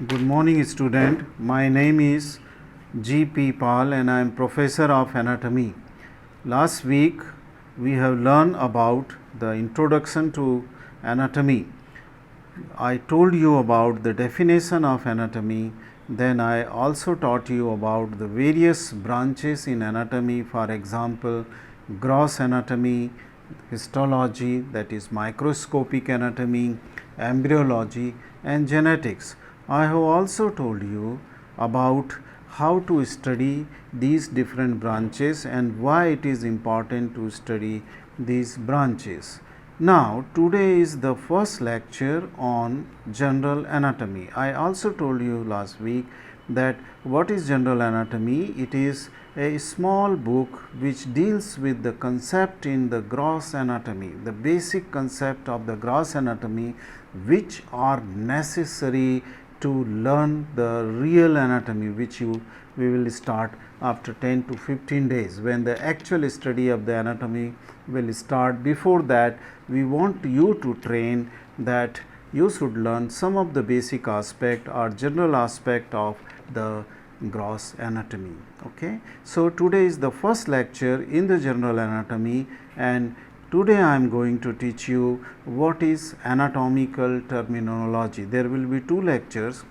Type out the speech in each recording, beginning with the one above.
Good morning, student. My name is G.P. Pal and I am professor of anatomy. Last week we have learned about the introduction to anatomy. I told you about the definition of anatomy. Then I also taught you about the various branches in anatomy, for example, gross anatomy, histology, that is microscopic anatomy, embryology, and genetics. I have also told you about how to study these different branches and why it is important to study these branches. Now, today is the first lecture on general anatomy. I also told you last week that what is general anatomy? It is a small book which deals with the concept in the gross anatomy, the basic concept of the gross anatomy, which are necessary to learn the real anatomy, which we will start after 10 to 15 days, when the actual study of the anatomy will start. Before that, we want you to train that you should learn some of the basic aspect or general aspect of the gross anatomy. Okay, so today is the first lecture in the general anatomy, and today I am going to teach you what is anatomical terminology. There will be two lectures.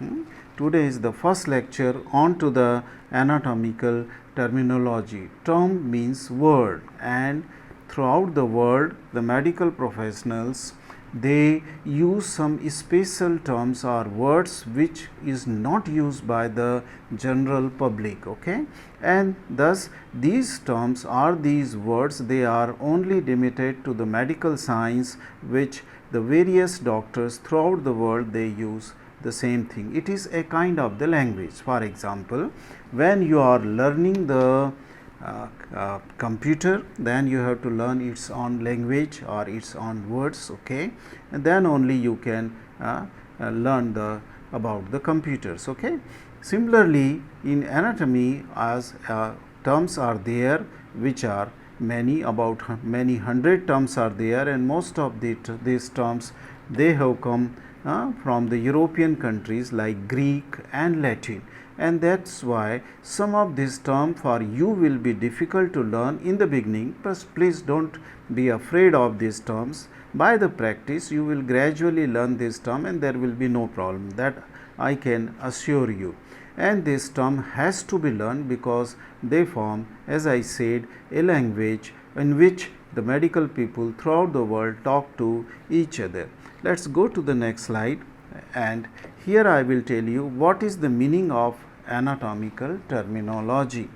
Today is the first lecture on to the anatomical terminology. Term means word, and throughout the world the medical professionals, they use some special terms or words which is not used by the general public. Okay, and thus these terms or these words, they are only limited to the medical science, which the various doctors throughout the world they use the same thing. It is a kind of the language. For example, when you are learning the computer, then you have to learn its own language or its own words. Okay, and then only you can learn about the computers. Okay, similarly in anatomy, as terms are there which are many, about many hundred terms are there, and most of these terms they have come from the European countries like Greek and Latin, and that's why some of these terms for you will be difficult to learn in the beginning. But please don't be afraid of these terms. By the practice you will gradually learn this term and there will be no problem, that I can assure you. And this term has to be learned because they form, as I said, a language in which the medical people throughout the world talk to each other. Let's go to the next slide, and here I will tell you what is the meaning of anatomical terminology.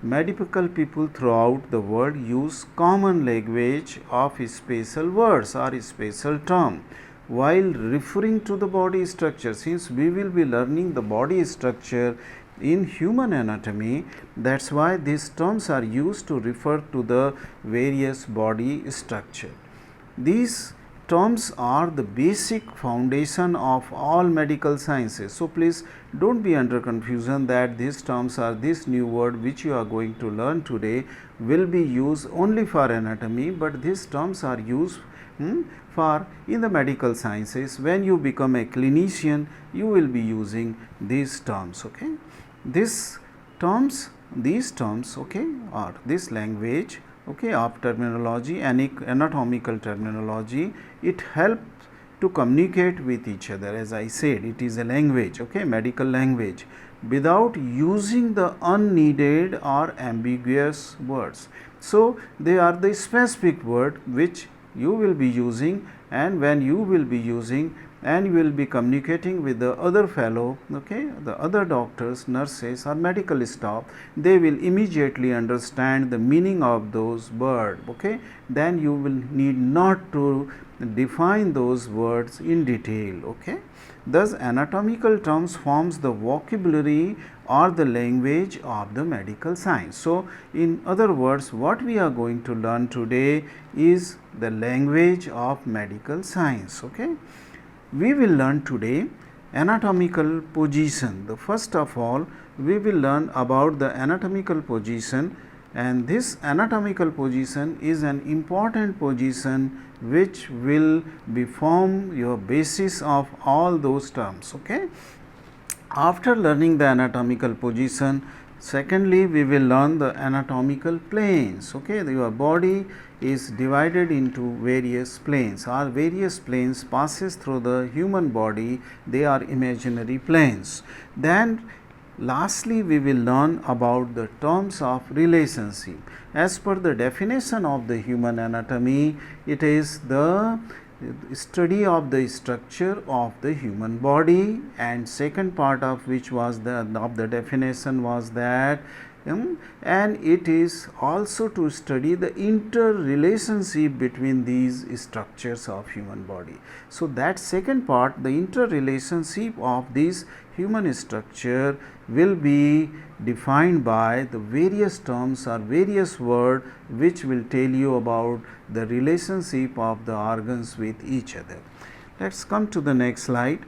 Medical people throughout the world use common language of special words or special term while referring to the body structure. Since we will be learning the body structure in human anatomy, that's why these terms are used to refer to the various body structure. These terms are the basic foundation of all medical sciences. So please don't be under confusion that these terms are this new word which you are going to learn today will be used only for anatomy, but these terms are used for in the medical sciences. When you become a clinician, you will be using these terms. Okay, these terms, okay, or this language, okay, of terminology and anatomical terminology, it helps to communicate with each other. As I said, it is a language, okay, medical language, without using the unneeded or ambiguous words. So they are the specific word which you will be using, and when you will be using and you will be communicating with the other fellow, okay, the other doctors, nurses or medical staff, they will immediately understand the meaning of those words. Okay, then you will need not to define those words in detail. Okay, thus anatomical terms forms the vocabulary or the language of the medical science. So in other words, what we are going to learn today is the language of medical science. Okay, we will learn today anatomical position. The first of all, we will learn about the anatomical position, and this anatomical position is an important position which will be form your basis of all those terms. Okay, After learning the anatomical position, secondly we will learn the anatomical planes. Okay, your body is divided into various planes. Our various planes passes through the human body, they are imaginary planes. Then lastly we will learn about the terms of relationship. As per the definition of the human anatomy, it is the study of the structure of the human body, and second part of which was the definition was that and it is also to study the interrelationship between these structures of human body. So that second part, the interrelationship of this human structure, will be defined by the various terms or various words which will tell you about the relationship of the organs with each other. Let us come to the next slide.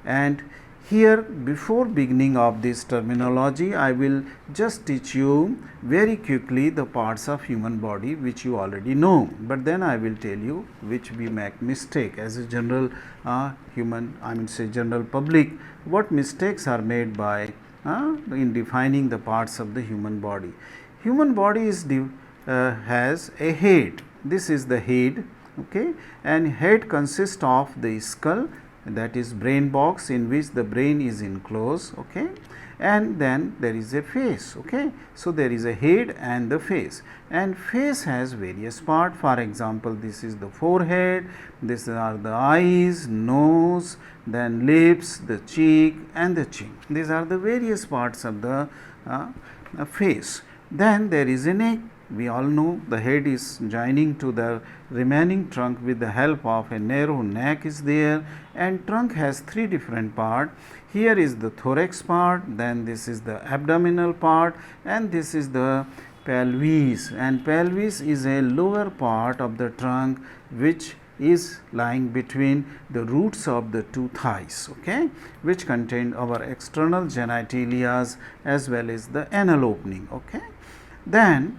And here, before beginning of this terminology, I will just teach you very quickly the parts of human body which you already know, but then I will tell you which we make mistake as a general general public, what mistakes are made by in defining the parts of the human body. Human body is has a head. This is the head, okay, and head consists of the skull, that is brain box in which the brain is enclosed, okay, and then there is a face, okay. So there is a head and the face, and face has various parts. For example, this is the forehead, these are the eyes, nose, then lips, the cheek and the chin. These are the various parts of the face. Then there is a neck. We all know the head is joining to the remaining trunk with the help of a narrow neck is there, and trunk has three different parts. Here is the thorax part, then this is the abdominal part, and this is the pelvis, and pelvis is a lower part of the trunk which is lying between the roots of the two thighs, okay, which contain our external genitalia as well as the anal opening, okay. Then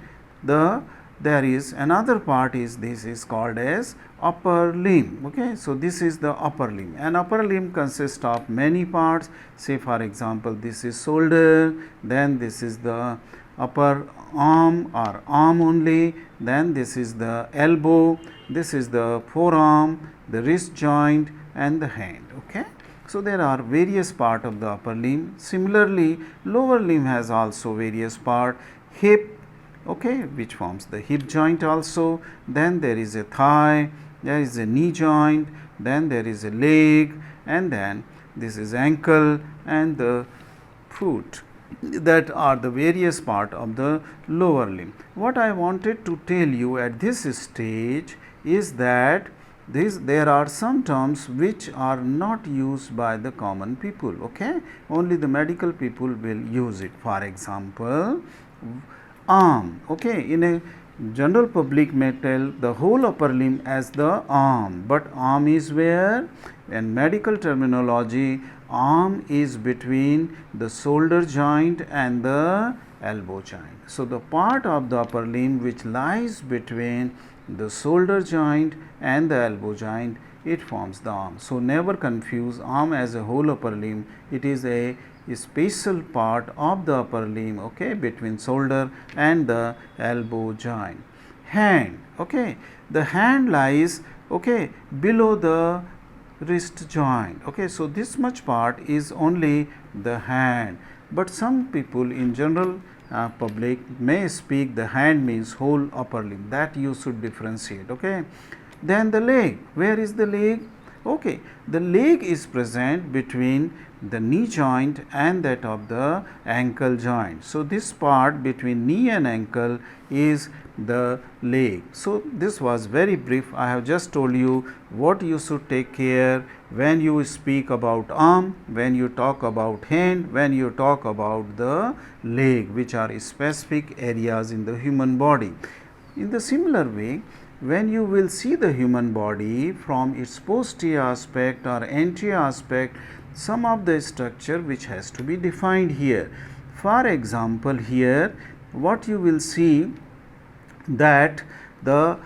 there is another part is this is called as upper limb, okay. So this is the upper limb, and upper limb consists of many parts. Say for example, this is shoulder, then this is the upper arm or arm only, then this is the elbow, this is the forearm, the wrist joint and the hand, okay. So there are various parts of the upper limb. Similarly, lower limb has also various parts. Hip, okay, which forms the hip joint also, then there is a thigh, there is a knee joint, then there is a leg, and then this is ankle and the foot. That are the various part of the lower limb. What I wanted to tell you at this stage is that there are some terms which are not used by the common people, okay, only the medical people will use it. For example, arm, okay, in a general public may tell the whole upper limb as the arm, but arm is where, in medical terminology, arm is between the shoulder joint and the elbow joint. So the part of the upper limb which lies between the shoulder joint and the elbow joint, it forms the arm. So never confuse arm as a whole upper limb. It is a special part of the upper limb, okay, between shoulder and the elbow joint. Hand, okay, the hand lies, okay, below the wrist joint, okay. So this much part is only the hand, but some people in general public may speak the hand means whole upper limb, that you should differentiate, okay. Then the leg, where is the leg? Okay, the leg is present between the knee joint and that of the ankle joint. So this part between knee and ankle is the leg. So this was very brief. I have just told you what you should take care when you speak about arm, when you talk about hand, when you talk about the leg, which are specific areas in the human body. In the similar way, when you will see the human body from its posterior aspect or anterior aspect, some of the structure which has to be defined here. For example, here what you will see that the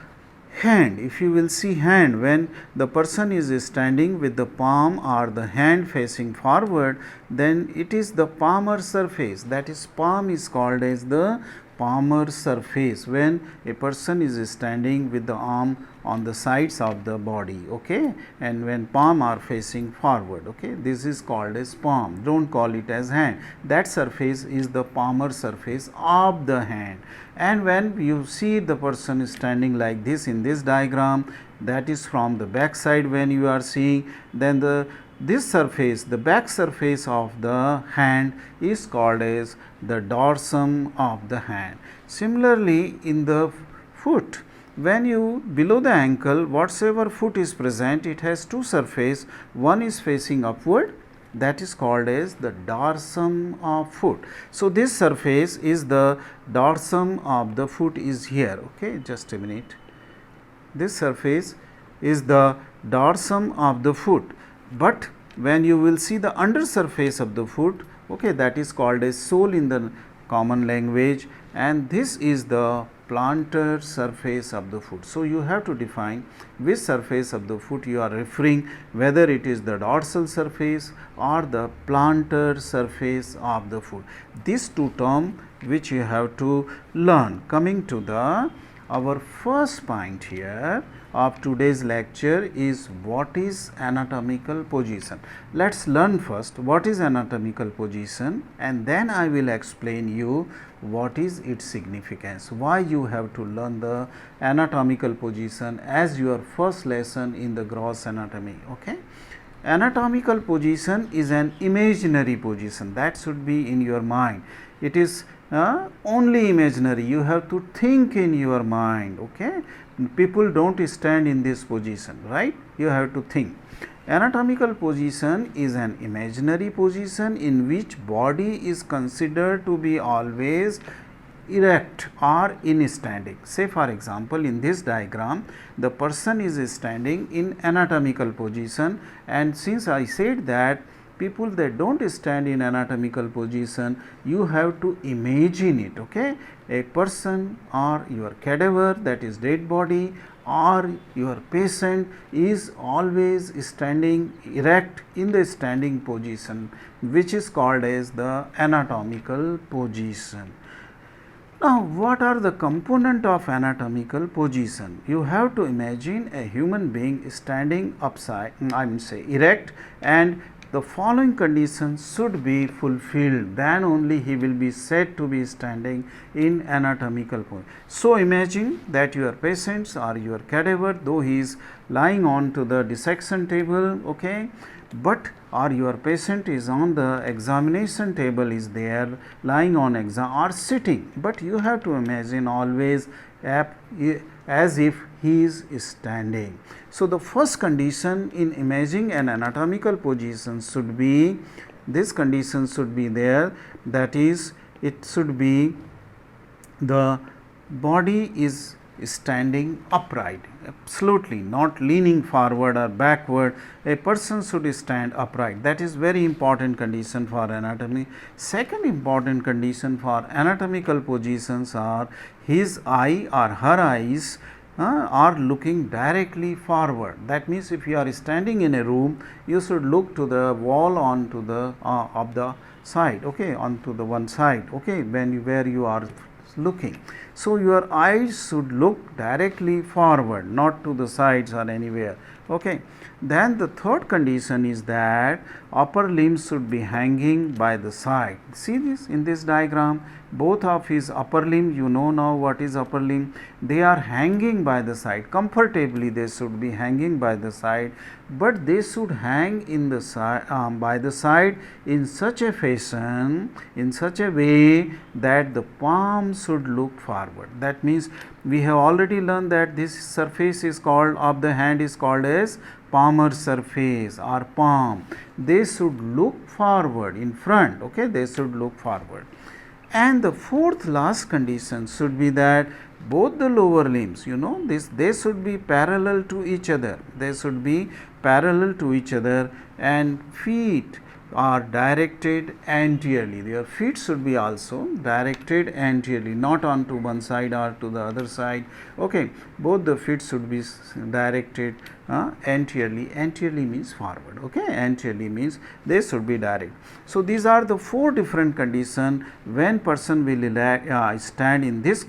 Hand, if you will see hand, when the person is standing with the palm or the hand facing forward, then it is the palmar surface, that is palm is called as the palmar surface when a person is standing with the arm on the sides of the body, okay, and when palm are facing forward, okay, this is called as palm, don't call it as hand. That surface is the palmar surface of the hand. And when you see the person standing like this in this diagram, that is from the back side when you are seeing, then this surface, the back surface of the hand is called as the dorsum of the hand. Similarly, in the foot, when you below the ankle, whatsoever foot is present, it has two surface, one is facing upward, that is called as the dorsum of foot. So, this surface is the dorsum of the foot is here, okay, just a minute. This surface is the dorsum of the foot, but when you will see the under surface of the foot, okay, that is called as sole in the common language, and this is the plantar surface of the foot. So, you have to define which surface of the foot you are referring, whether it is the dorsal surface or the plantar surface of the foot. These two terms which you have to learn. Coming to the our first point here of today's lecture is what is anatomical position. Let us learn first what is anatomical position, and then I will explain you what is its significance, why you have to learn the anatomical position as your first lesson in the gross anatomy. Okay. Anatomical position is an imaginary position, that should be in your mind. It is only imaginary, you have to think in your mind, okay. People don't stand in this position, right, you have to think. Anatomical position is an imaginary position in which body is considered to be always erect or in standing. Say for example, in this diagram the person is standing in anatomical position, and since I said that people that don't stand in anatomical position, you have to imagine it, okay. A person or your cadaver, that is dead body, or your patient is always standing erect in the standing position, which is called as the anatomical position. Now, what are the component of anatomical position? You have to imagine a human being standing upside, erect, and the following conditions should be fulfilled, then only he will be said to be standing in anatomical position. So, imagine that your patients or your cadaver, though he is lying on to the dissection table, okay, but or your patient is on the examination table, is there lying on exam or sitting, but you have to imagine always as if he is standing. So, the first condition in imagining an anatomical position should be, this condition should be there, that is, it should be the body is standing upright, absolutely not leaning forward or backward. A person should stand upright, that is very important condition for anatomy. Second important condition for anatomical positions are his eye or her eyes are looking directly forward. That means, if you are standing in a room, you should look to the wall onto the of the side, okay, onto the one side, okay, where you are looking. So, your eyes should look directly forward, not to the sides or anywhere, okay. Then the third condition is that upper limbs should be hanging by the side. See this in this diagram, both of his upper limb, you know now what is upper limb, they are hanging by the side, comfortably they should be hanging by the side, but they should hang in the side by the side in such a fashion, in such a way that the palm should look forward. That means, we have already learned that this surface is called of the hand is called as palmar surface or palm. They should look forward in front, okay, they should look forward. And the fourth last condition should be that both the lower limbs, you know, they should be parallel to each other, they should be parallel to each other, and feet are directed anteriorly. Their feet should be also directed anteriorly, not onto one side or to the other side. Okay, both the feet should be directed anteriorly. Anteriorly means forward. Okay, anteriorly means they should be direct. So these are the 4 different conditions when person will stand in this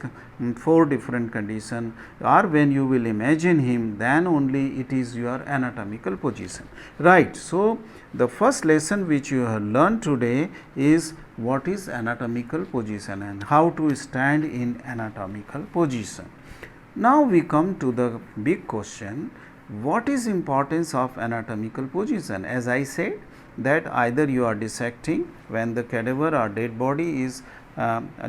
4 different conditions, or when you will imagine him, then only it is your anatomical position, right. So the first lesson which you have learned today is what is anatomical position and how to stand in anatomical position. Now we come to the big question, what is importance of anatomical position? As I said that either you are dissecting when the cadaver or dead body is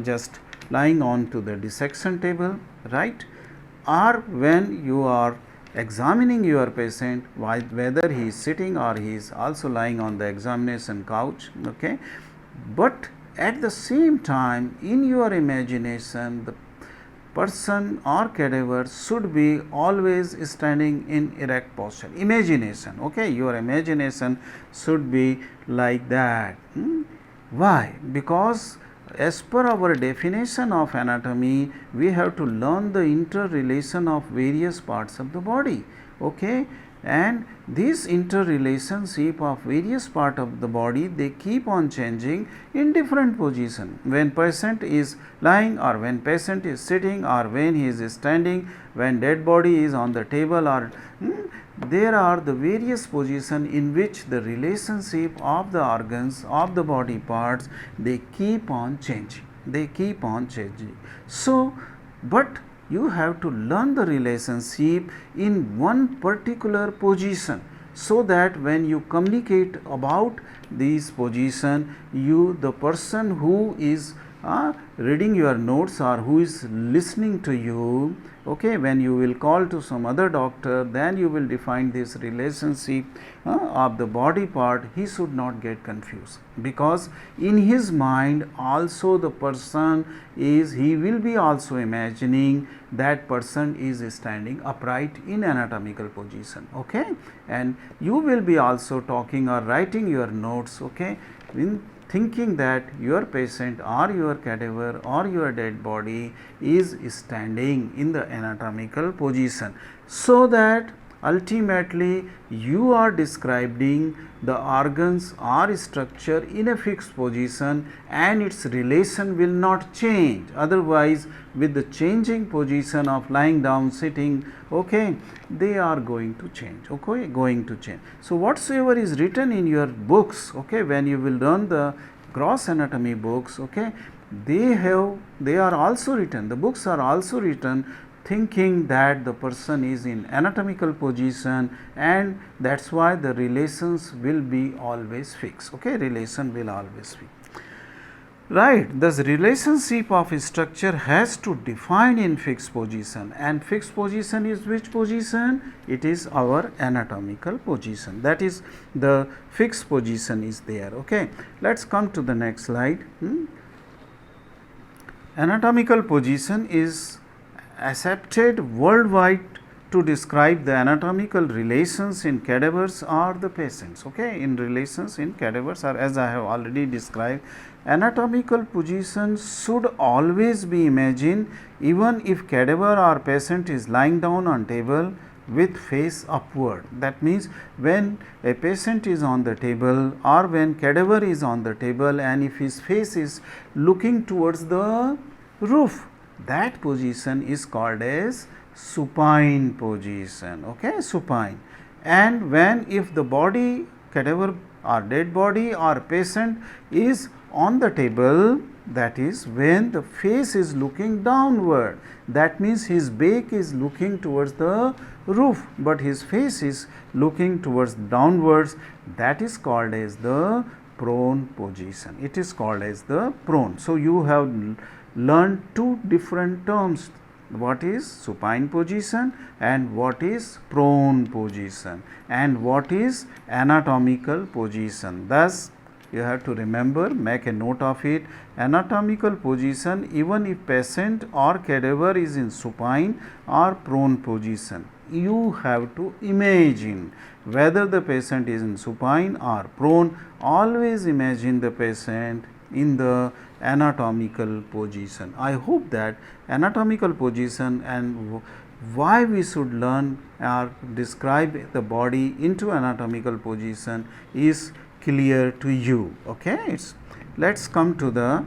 just lying on to the dissection table, right, or when you are examining your patient, whether he is sitting or he is also lying on the examination couch. Okay, but at the same time in your imagination the person or cadaver should be always standing in erect posture. Imagination, okay, your imagination should be like that. Why? Because as per our definition of anatomy, we have to learn the interrelation of various parts of the body. Okay, and this interrelationship of various part of the body, they keep on changing in different position. When patient is lying, or when patient is sitting, or when he is standing, when dead body is on the table, or there are the various positions in which the relationship of the organs of the body parts, they keep on changing, they keep on changing. So but you have to learn the relationship in one particular position, so that when you communicate about this position, you, the person who is reading your notes or who is listening to you, okay, when you will call to some other doctor, then you will define this relationship of the body part, he should not get confused, because in his mind also the person is, he will be also imagining that person is standing upright in anatomical position. Okay, and you will be also talking or writing your notes, okay, in thinking that your patient or your cadaver or your dead body is standing in the anatomical position, so that ultimately you are describing the organs or structure in a fixed position and its relation will not change. Otherwise, with the changing position of lying down, sitting, okay, they are going to change, okay, going to change. So whatsoever is written in your books, okay, when you will learn the gross anatomy books, okay, they are also written, the books are also written thinking that the person is in anatomical position, and that's why the relations will be always fixed, okay, relation will always be right. Thus relationship of structure has to define in fixed position, and fixed position is which position? It is our anatomical position, that is the fixed position is there. Okay, let's come to the next slide. Anatomical position is accepted worldwide to describe the anatomical relations in cadavers or the patients. Okay, in relations in cadavers, or as I have already described, anatomical position should always be imagined even if cadaver or patient is lying down on table with face upward. That means when a patient is on the table or when cadaver is on the table, and if his face is looking towards the roof, that position is called as supine position. Okay, supine. And when, if the body, cadaver or dead body or patient is on the table, that is when the face is looking downward, that means his back is looking towards the roof but his face is looking towards downwards, that is called as the prone position. It is called as the prone. So you have learned two different terms, what is supine position and what is prone position and what is anatomical position. Thus you have to remember, make a note of it, anatomical position even if patient or cadaver is in supine or prone position, you have to imagine whether the patient is in supine or prone. Always imagine the patient in the anatomical position. I hope that anatomical position and why we should learn or describe the body into anatomical position is clear to you. Okay, let's come to the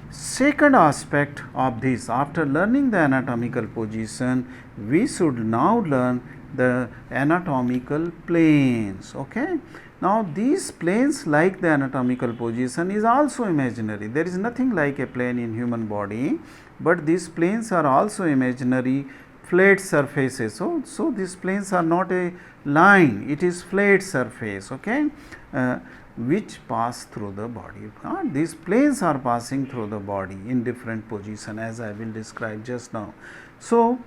second aspect of this. After learning the anatomical position, we should now learn the anatomical planes. Okay, now these planes, like the anatomical position, is also imaginary. There is nothing like a plane in human body, but these planes are also imaginary flat surfaces. So these planes are not a line, it is flat surface. Okay, which pass through the body. These planes are passing through the body in different position, as I will describe just now. So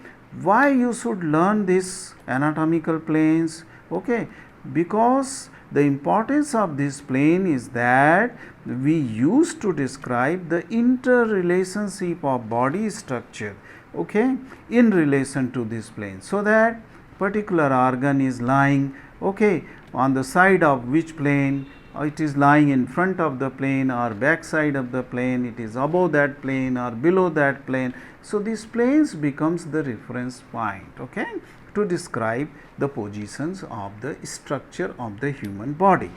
why you should learn this anatomical planes? Okay, because the importance of this plane is that we used to describe the interrelationship of body structure, okay, in relation to this plane, so that particular organ is lying, okay, on the side of which plane, it is lying in front of the plane or back side of the plane, it is above that plane or below that plane. So these planes becomes the reference point, okay, to describe the positions of the structure of the human body.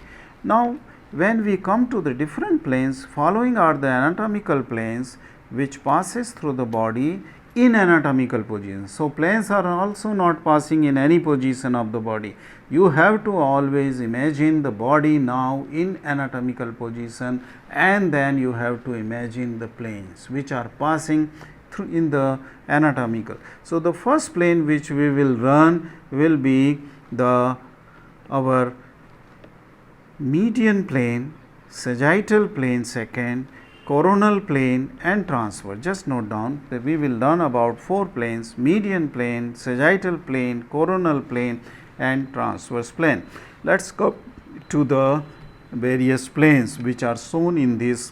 Now when we come to the different planes, following are the anatomical planes which passes through the body in anatomical position. So planes are also not passing in any position of the body. You have to always imagine the body now in anatomical position, and then you have to imagine the planes which are passing through in the anatomical. So the first plane which we will run will be the our median plane, sagittal plane second, coronal plane and transverse. Just note down that we will learn about 4 planes: median plane, sagittal plane, coronal plane and transverse plane. Let's go to the various planes which are shown in this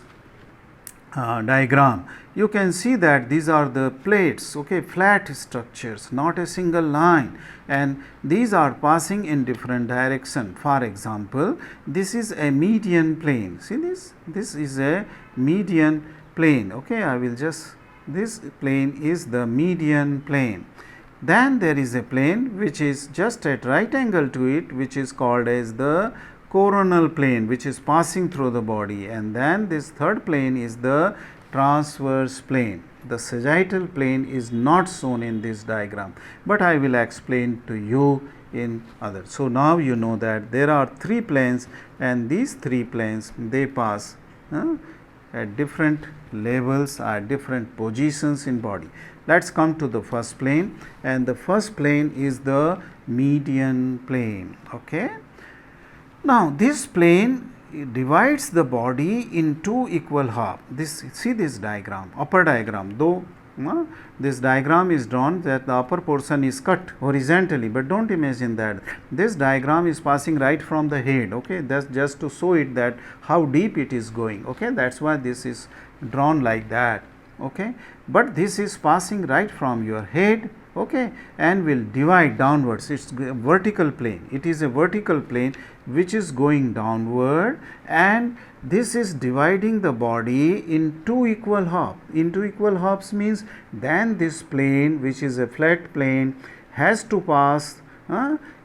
diagram. You can see that these are the plates, okay, flat structures, not a single line, and these are passing in different direction. For example, this is a median plane. See this is a median plane. Okay, I will just, this plane is the median plane. Then there is a plane which is just at right angle to it, which is called as the coronal plane, which is passing through the body, and then this third plane is the transverse plane. The sagittal plane is not shown in this diagram, but I will explain to you in other. So now you know that there are 3 planes, and these 3 planes, they pass at different levels, at different positions in body. Let's come to the first plane, and the first plane is the median plane. Okay, now this plane divides the body in 2 equal halves. This, see this diagram, upper diagram, though this diagram is drawn that the upper portion is cut horizontally, but don't imagine that this diagram is passing right from the head. Okay, that's just to show it that how deep it is going. Okay, that's why this is drawn like that. Okay, but this is passing right from your head, okay, and will divide downwards. It's a vertical plane. It is a vertical plane which is going downward, and this is dividing the body in 2 equal halves. In 2 equal halves means then this plane, which is a flat plane, has to pass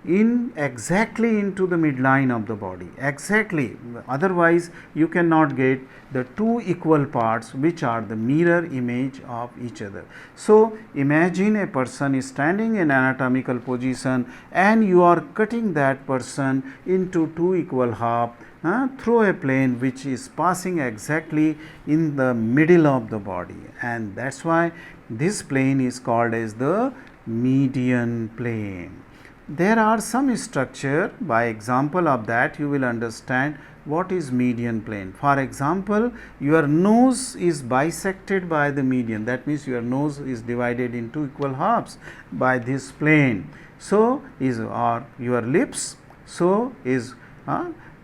in exactly into the midline of the body, exactly, otherwise you cannot get the 2 equal parts which are the mirror image of each other. So imagine a person is standing in anatomical position, and you are cutting that person into 2 equal halves through a plane which is passing exactly in the middle of the body, and that's why this plane is called as the median plane. There are some structure, by example of that you will understand what is median plane. For example, your nose is bisected by the median, that means your nose is divided into equal halves by this plane. So is or your lips, so is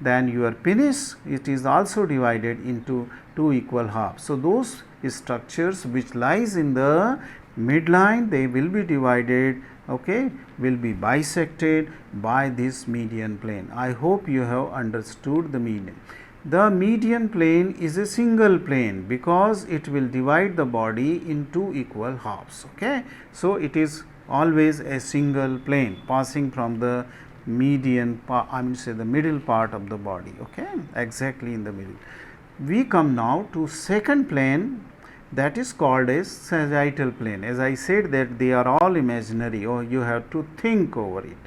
then your penis, it is also divided into 2 equal halves. So those structures which lies in the midline, they will be divided okay, will be bisected by this median plane. I hope you have understood the median. The median plane is a single plane because it will divide the body into equal halves. Okay. So, it is always a single plane passing from the median I mean say the middle part of the body, okay, exactly in the middle. We come now to second plane, that is called as sagittal plane. As I said that they are all imaginary, or you have to think over it.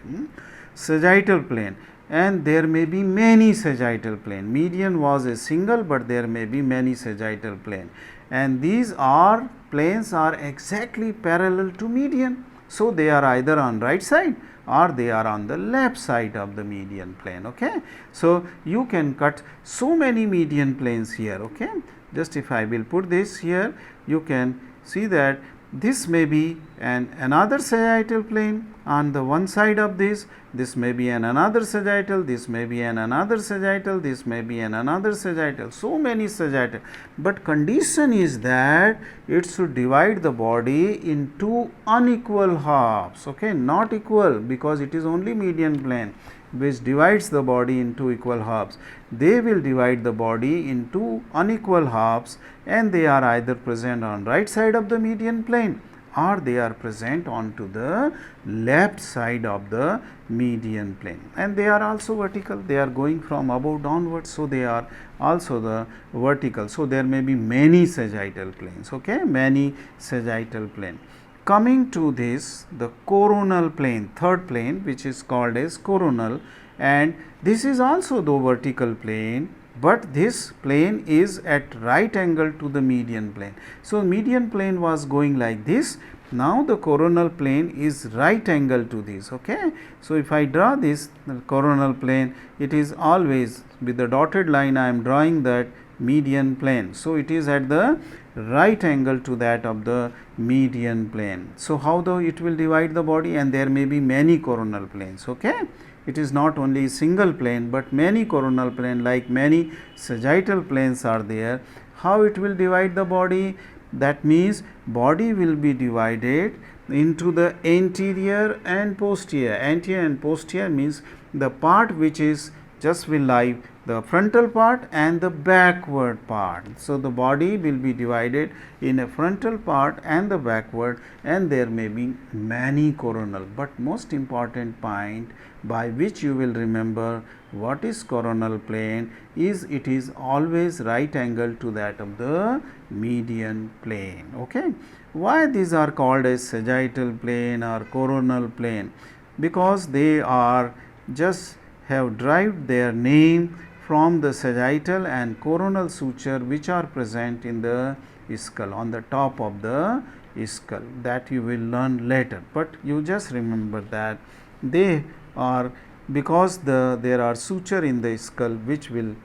Sagittal plane, and there may be many sagittal plane. Median was a single, but there may be many sagittal plane, and these are planes are exactly parallel to median. So, they are either on right side or they are on the left side of the median plane. Okay. So, you can cut so many median planes here. Okay. Just if I will put this here, you can see that this may be another sagittal plane on the one side of this may be another sagittal, this may be another sagittal, this may be another sagittal, so many sagittal, but condition is that it should divide the body into unequal halves, okay, not equal, because it is only median plane which divides the body into equal halves. They will divide the body into unequal halves, and they are either present on right side of the median plane or they are present onto the left side of the median plane, and they are also vertical, they are going from above downwards. So, they are also the vertical. So, there may be many sagittal planes, okay, many sagittal plane. Coming to this, the coronal plane, third plane, which is called as coronal, and this is also the vertical plane, but this plane is at right angle to the median plane. So, median plane was going like this. Now, the coronal plane is right angle to this. Okay. So, if I draw this coronal plane, it is always with the dotted line I am drawing that median plane. So, it is at the right angle to that of the median plane. So, how though it will divide the body, and there may be many coronal planes. Okay. It is not only single plane, but many coronal plane, like many sagittal planes are there. How it will divide the body? That means body will be divided into the anterior and posterior. Anterior and posterior means the part which is just will lie the frontal part and the backward part. So, the body will be divided in a frontal part and the backward, and there may be many coronal, but most important point by which you will remember what is coronal plane is it is always right angle to that of the median plane. Okay. Why these are called as sagittal plane or coronal plane? Because they are just have derived their name from the sagittal and coronal suture which are present in the skull, on the top of the skull, that you will learn later, but you just remember that they are because there are suture in the skull which will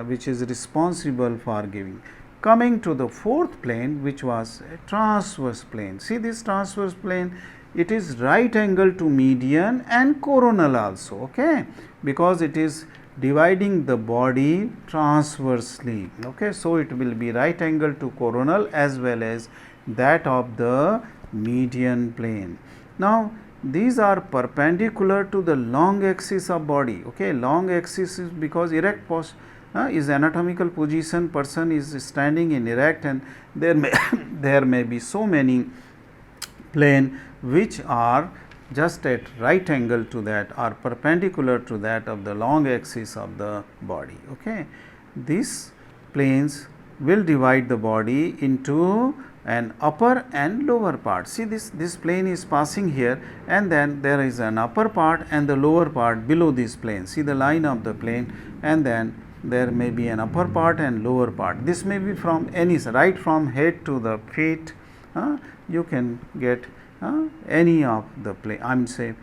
which is responsible for giving. Coming to the fourth plane, which was a transverse plane. See this transverse plane, it is right angle to median and coronal also, okay, because it is dividing the body transversely. Okay. So, it will be right angle to coronal as well as that of the median plane. Now, these are perpendicular to the long axis of body. Okay. Long axis is because erect post is anatomical position, person is standing in erect, and there may there may be so many plane which are just at right angle to that or perpendicular to that of the long axis of the body. Okay. These planes will divide the body into an upper and lower part. See this plane is passing here, and then there is an upper part and the lower part below this plane. See the line of the plane, and then there may be an upper part and lower part. This may be from any side, right from head to the feet. You can get any of the plane, I am saying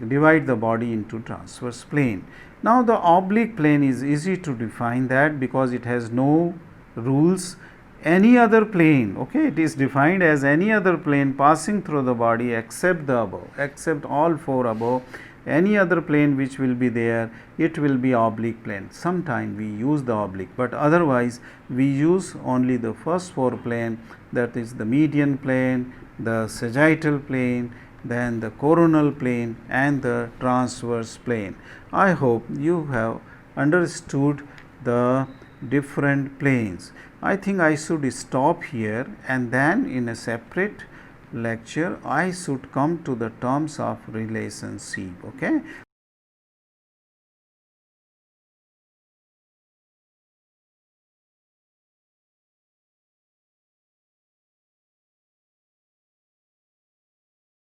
divide the body into transverse plane. Now, the oblique plane is easy to define that because it has no rules. Any other plane, okay, it is defined as any other plane passing through the body except the above, except all four above. Any other plane which will be there, it will be oblique plane. Sometime we use the oblique, but otherwise we use only the first four plane, that is the median plane, the sagittal plane then the coronal plane and the transverse plane. I hope you have understood the different planes. I think I should stop here, and then in a separate lecture I should come to the terms of relationship. Okay,